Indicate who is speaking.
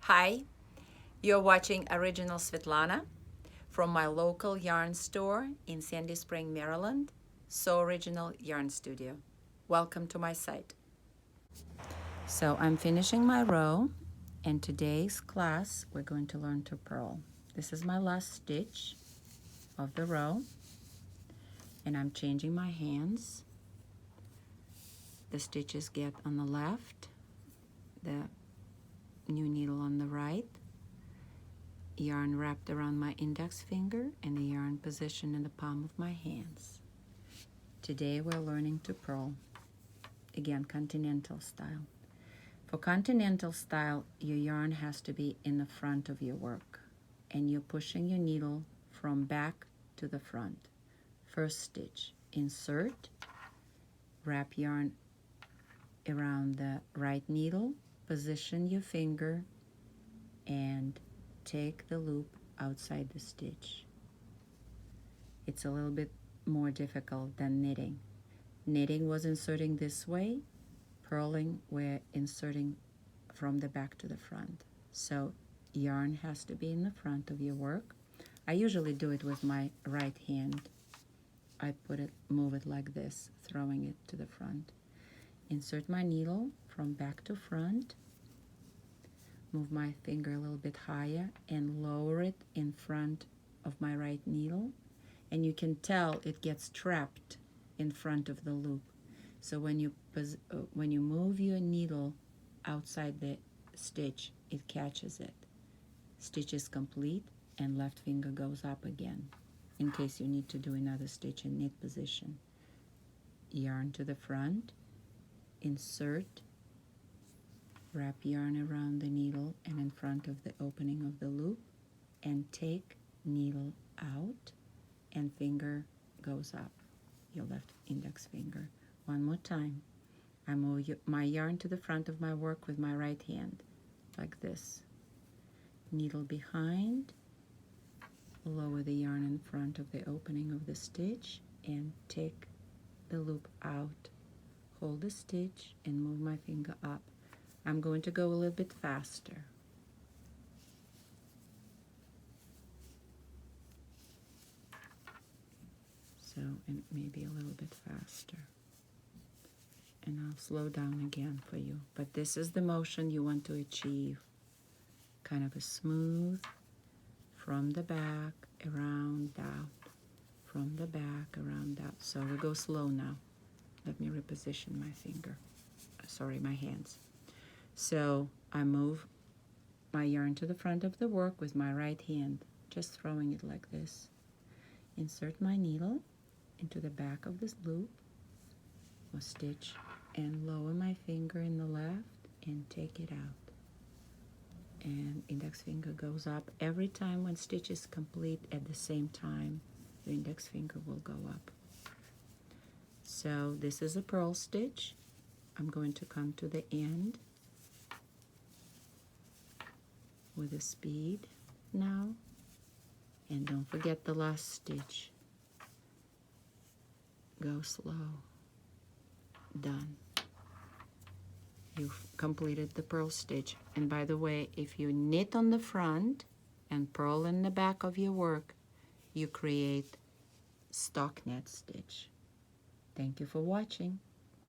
Speaker 1: Hi, you're watching Original Svetlana from my local yarn store in Sandy Spring, Maryland, So Original Yarn Studio. Welcome to my site. So I'm finishing my row, and today's class we're going to learn to purl. This is my last stitch of the row, and I'm changing my hands. The stitches get on the left, the new needle on the right, yarn wrapped around my index finger, and the yarn positioned in the palm of my hands. Today we're learning to purl, again, Continental style. For Continental style, your yarn has to be in the front of your work, and you're pushing your needle from back to the front. First stitch, insert, wrap yarn around the right needle, position your finger, and take the loop outside the stitch. It's a little bit more difficult than knitting. Knitting was inserting this way, purling we're inserting from the back to the front. So yarn has to be in the front of your work. I usually do it with my right hand. I move it like this, throwing it to the front. Insert my needle from back to front, move my finger a little bit higher and lower it in front of my right needle, and you can tell it gets trapped in front of the loop. So when you move your needle outside the stitch, it catches it. Stitch is complete, and left finger goes up again in case you need to do another stitch in knit position. Yarn to the front, insert, wrap yarn around the needle and in front of the opening of the loop, and take needle out, and finger goes up, your left index finger. One more time. I move my yarn to the front of my work with my right hand, like this. Needle behind, lower the yarn in front of the opening of the stitch, and take the loop out. Hold the stitch and move my finger up. I'm going to go a little bit faster. So, and maybe a little bit faster. And I'll slow down again for you. But this is the motion you want to achieve. Kind of a smooth, from the back, around, out. From the back, around, out. So we go slow now. Let me reposition my finger. Sorry, my hands. So I move my yarn to the front of the work with my right hand, just throwing it like this. Insert my needle into the back of this loop or stitch, and lower my finger in the left and take it out. And index finger goes up. Every time when stitch is complete at the same time, the index finger will go up. So this is a purl stitch. I'm going to come to the end with a speed now, and don't forget the last stitch. Go slow. Done. You've completed the purl stitch. And by the way, if you knit on the front and purl in the back of your work, you create stockinette stitch. Thank you for watching.